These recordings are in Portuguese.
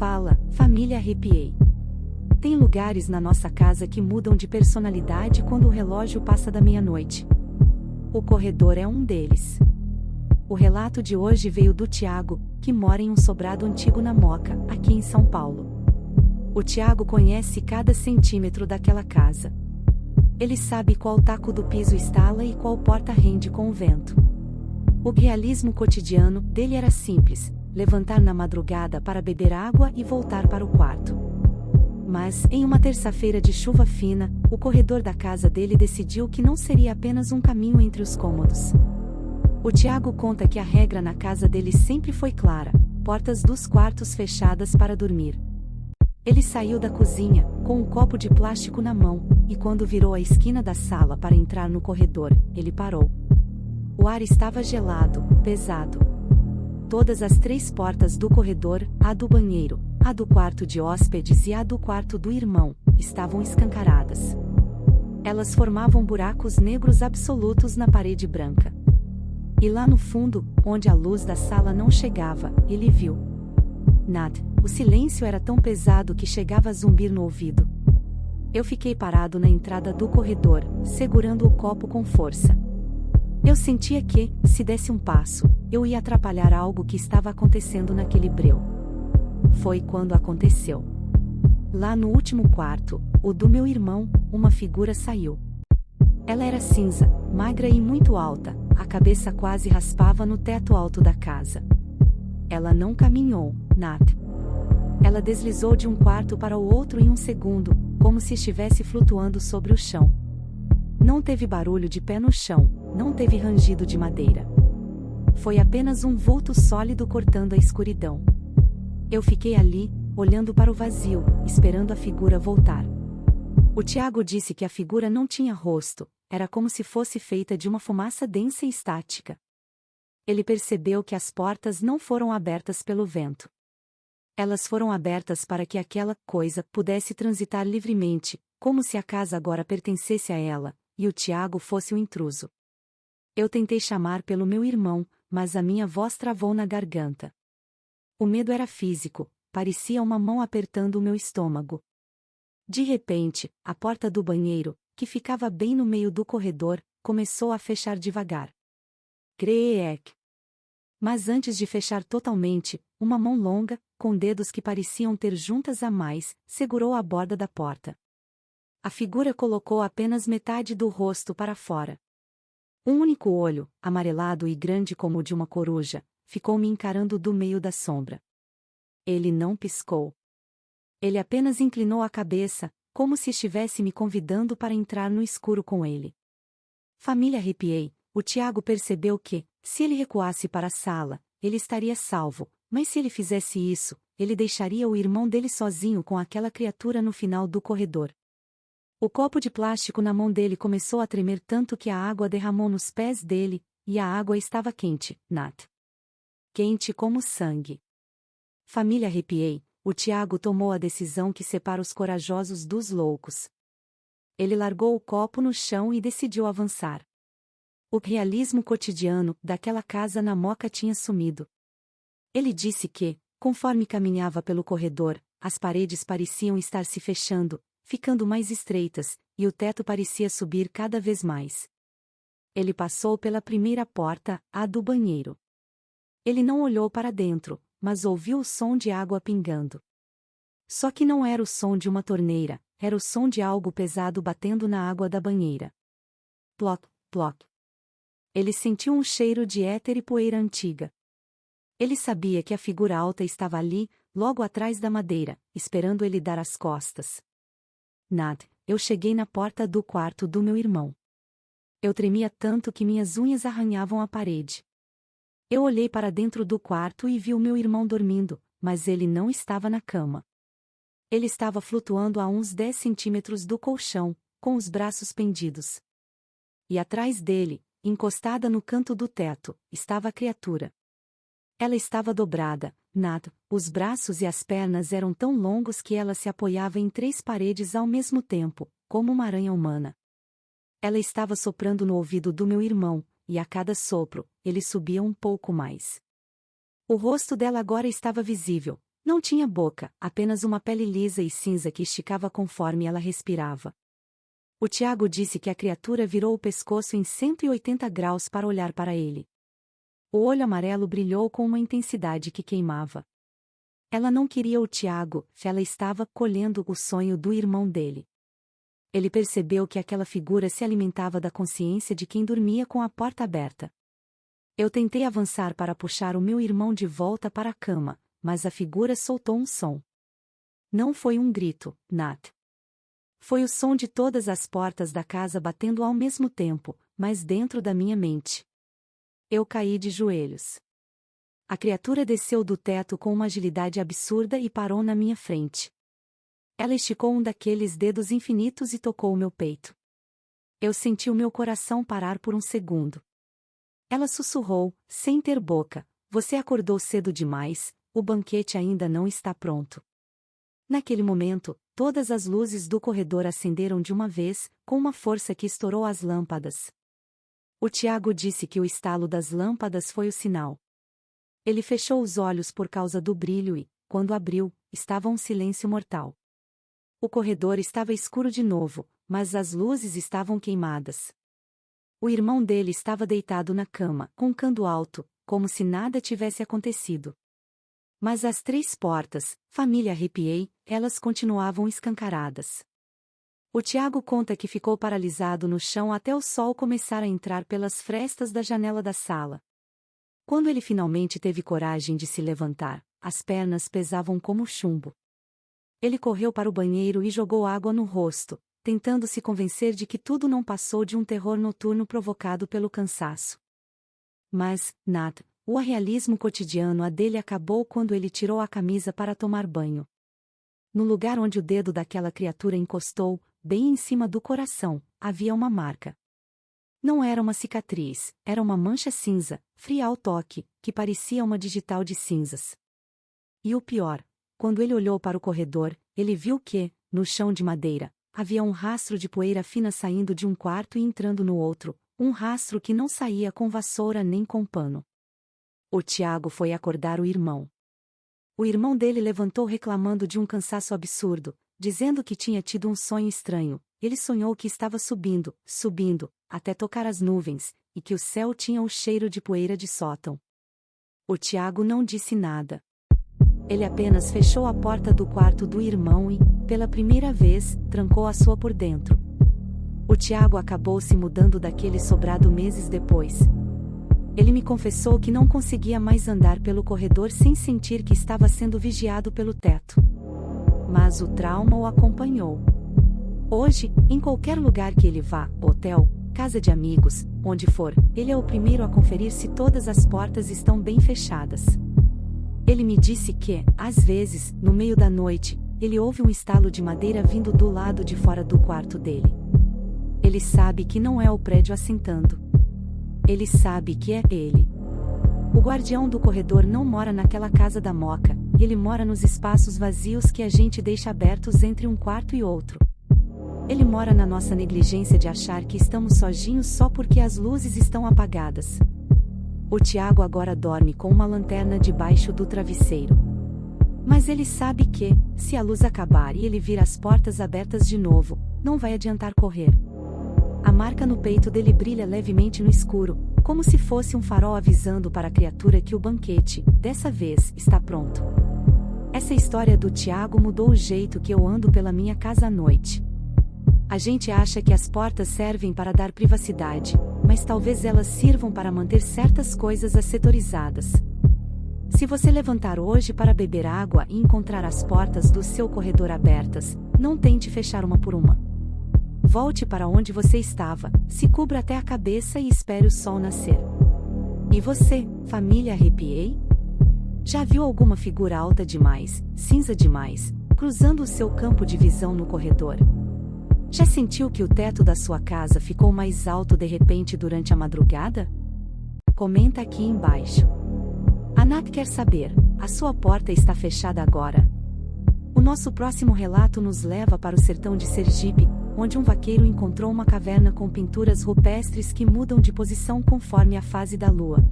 Fala, família Arrepiei. Tem lugares na nossa casa que mudam de personalidade quando o relógio passa da meia-noite. O corredor é um deles. O relato de hoje veio do Tiago, que mora em um sobrado antigo na Moca, aqui em São Paulo. O Tiago conhece cada centímetro daquela casa. Ele sabe qual taco do piso estala e qual porta rende com o vento. O realismo cotidiano dele era simples: levantar na madrugada para beber água e voltar para o quarto. Mas, em uma terça-feira de chuva fina, o corredor da casa dele decidiu que não seria apenas um caminho entre os cômodos. O Tiago conta que a regra na casa dele sempre foi clara: portas dos quartos fechadas para dormir. Ele saiu da cozinha, com um copo de plástico na mão, e quando virou a esquina da sala para entrar no corredor, ele parou. O ar estava gelado, pesado. Todas as 3 portas do corredor, a do banheiro, a do quarto de hóspedes e a do quarto do irmão, estavam escancaradas. Elas formavam buracos negros absolutos na parede branca. E lá no fundo, onde a luz da sala não chegava, ele viu nada. O silêncio era tão pesado que chegava a zumbir no ouvido. Eu fiquei parado na entrada do corredor, segurando o copo com força. Eu sentia que, se desse um passo, eu ia atrapalhar algo que estava acontecendo naquele breu. Foi quando aconteceu. Lá no último quarto, o do meu irmão, uma figura saiu. Ela era cinza, magra e muito alta, a cabeça quase raspava no teto alto da casa. Ela não caminhou, nada. Ela deslizou de um quarto para o outro em um segundo, como se estivesse flutuando sobre o chão. Não teve barulho de pé no chão, não teve rangido de madeira. Foi apenas um vulto sólido cortando a escuridão. Eu fiquei ali, olhando para o vazio, esperando a figura voltar. O Tiago disse que a figura não tinha rosto, era como se fosse feita de uma fumaça densa e estática. Ele percebeu que as portas não foram abertas pelo vento. Elas foram abertas para que aquela coisa pudesse transitar livremente, como se a casa agora pertencesse a ela, e o Tiago fosse o intruso. Eu tentei chamar pelo meu irmão, mas a minha voz travou na garganta. O medo era físico, parecia uma mão apertando o meu estômago. De repente, a porta do banheiro, que ficava bem no meio do corredor, começou a fechar devagar. Creek. Mas antes de fechar totalmente, uma mão longa, com dedos que pareciam ter juntas a mais, segurou a borda da porta. A figura colocou apenas metade do rosto para fora. Um único olho, amarelado e grande como o de uma coruja, ficou me encarando do meio da sombra. Ele não piscou. Ele apenas inclinou a cabeça, como se estivesse me convidando para entrar no escuro com ele. Família Arrepiei, o Tiago percebeu que, se ele recuasse para a sala, ele estaria salvo, mas se ele fizesse isso, ele deixaria o irmão dele sozinho com aquela criatura no final do corredor. O copo de plástico na mão dele começou a tremer tanto que a água derramou nos pés dele, e a água estava quente, Nat. Quente como sangue. Família Arrepiei, o Tiago tomou a decisão que separa os corajosos dos loucos. Ele largou o copo no chão e decidiu avançar. O realismo cotidiano daquela casa na Moca tinha sumido. Ele disse que, conforme caminhava pelo corredor, as paredes pareciam estar se fechando, ficando mais estreitas, e o teto parecia subir cada vez mais. Ele passou pela primeira porta, a do banheiro. Ele não olhou para dentro, mas ouviu o som de água pingando. Só que não era o som de uma torneira, era o som de algo pesado batendo na água da banheira. Ploc, ploc. Ele sentiu um cheiro de éter e poeira antiga. Ele sabia que a figura alta estava ali, logo atrás da madeira, esperando ele dar as costas. Eu cheguei na porta do quarto do meu irmão. Eu tremia tanto que minhas unhas arranhavam a parede. Eu olhei para dentro do quarto e vi o meu irmão dormindo, mas ele não estava na cama. Ele estava flutuando a uns 10 centímetros do colchão, com os braços pendidos. E atrás dele, encostada no canto do teto, estava a criatura. Ela estava dobrada, os braços e as pernas eram tão longos que ela se apoiava em 3 paredes ao mesmo tempo, como uma aranha humana. Ela estava soprando no ouvido do meu irmão, e a cada sopro, ele subia um pouco mais. O rosto dela agora estava visível, Não tinha boca, apenas uma pele lisa e cinza que esticava conforme ela respirava. O Tiago disse que a criatura virou o pescoço em 180 graus para olhar para ele. O olho amarelo brilhou com uma intensidade que queimava. Ela não queria o Tiago, ela estava colhendo o sonho do irmão dele. Ele percebeu que aquela figura se alimentava da consciência de quem dormia com a porta aberta. Eu tentei avançar para puxar o meu irmão de volta para a cama, mas a figura soltou um som. Não foi um grito, Nat. Foi o som de todas as portas da casa batendo ao mesmo tempo, mas dentro da minha mente. Eu caí de joelhos. A criatura desceu do teto com uma agilidade absurda e parou na minha frente. Ela esticou um daqueles dedos infinitos e tocou o meu peito. Eu senti o meu coração parar por um segundo. Ela sussurrou, sem ter boca: "Você acordou cedo demais, o banquete ainda não está pronto." Naquele momento, todas as luzes do corredor acenderam de uma vez, com uma força que estourou as lâmpadas. O Tiago disse que o estalo das lâmpadas foi o sinal. Ele fechou os olhos por causa do brilho e, quando abriu, estava um silêncio mortal. O corredor estava escuro de novo, mas as luzes estavam queimadas. O irmão dele estava deitado na cama, roncando alto, como se nada tivesse acontecido. Mas as 3 portas, família arrepiei, elas continuavam escancaradas. O Tiago conta que ficou paralisado no chão até o sol começar a entrar pelas frestas da janela da sala. Quando ele finalmente teve coragem de se levantar, as pernas pesavam como chumbo. Ele correu para o banheiro e jogou água no rosto, tentando se convencer de que tudo não passou de um terror noturno provocado pelo cansaço. Mas, Nat, o realismo cotidiano dele acabou quando ele tirou a camisa para tomar banho. No lugar onde o dedo daquela criatura encostou, bem em cima do coração, havia uma marca. Não era uma cicatriz, era uma mancha cinza, fria ao toque, que parecia uma digital de cinzas. E o pior, quando ele olhou para o corredor, ele viu que, no chão de madeira, havia um rastro de poeira fina saindo de um quarto e entrando no outro, um rastro que não saía com vassoura nem com pano. O Tiago foi acordar o irmão. O irmão dele levantou reclamando de um cansaço absurdo, dizendo que tinha tido um sonho estranho. Ele sonhou que estava subindo, até tocar as nuvens, e que o céu tinha o cheiro de poeira de sótão. O Tiago não disse nada. Ele apenas fechou a porta do quarto do irmão e, pela primeira vez, trancou a sua por dentro. O Tiago acabou se mudando daquele sobrado meses depois. Ele me confessou que não conseguia mais andar pelo corredor sem sentir que estava sendo vigiado pelo teto. Mas o trauma o acompanhou. Hoje, em qualquer lugar que ele vá, hotel, casa de amigos, onde for, ele é o primeiro a conferir se todas as portas estão bem fechadas. Ele me disse que, às vezes, no meio da noite, ele ouve um estalo de madeira vindo do lado de fora do quarto dele. Ele sabe que não é o prédio assentando. Ele sabe que é ele. O guardião do corredor não mora naquela casa da Moca, ele mora nos espaços vazios que a gente deixa abertos entre um quarto e outro. Ele mora na nossa negligência de achar que estamos sozinhos só porque as luzes estão apagadas. O Tiago agora dorme com uma lanterna debaixo do travesseiro. Mas ele sabe que, se a luz acabar e ele vir as portas abertas de novo, não vai adiantar correr. A marca no peito dele brilha levemente no escuro, como se fosse um farol avisando para a criatura que o banquete, dessa vez, está pronto. Essa história do Tiago mudou o jeito que eu ando pela minha casa à noite. A gente acha que as portas servem para dar privacidade, mas talvez elas sirvam para manter certas coisas assetorizadas. Se você levantar hoje para beber água e encontrar as portas do seu corredor abertas, não tente fechar uma por uma. Volte para onde você estava, se cubra até a cabeça e espere o sol nascer. E você, família arrepiei? Já viu alguma figura alta demais, cinza demais, cruzando o seu campo de visão no corredor? Já sentiu que o teto da sua casa ficou mais alto de repente durante a madrugada? Comenta aqui embaixo. A Nat quer saber, a sua porta está fechada agora? O nosso próximo relato nos leva para o sertão de Sergipe, onde um vaqueiro encontrou uma caverna com pinturas rupestres que mudam de posição conforme a fase da lua.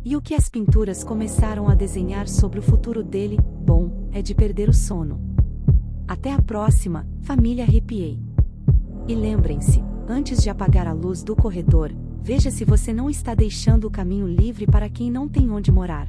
E o que as pinturas começaram a desenhar sobre o futuro dele? Bom, é de perder o sono. Até a próxima, família Arrepiei. E lembrem-se, antes de apagar a luz do corredor, veja se você não está deixando o caminho livre para quem não tem onde morar.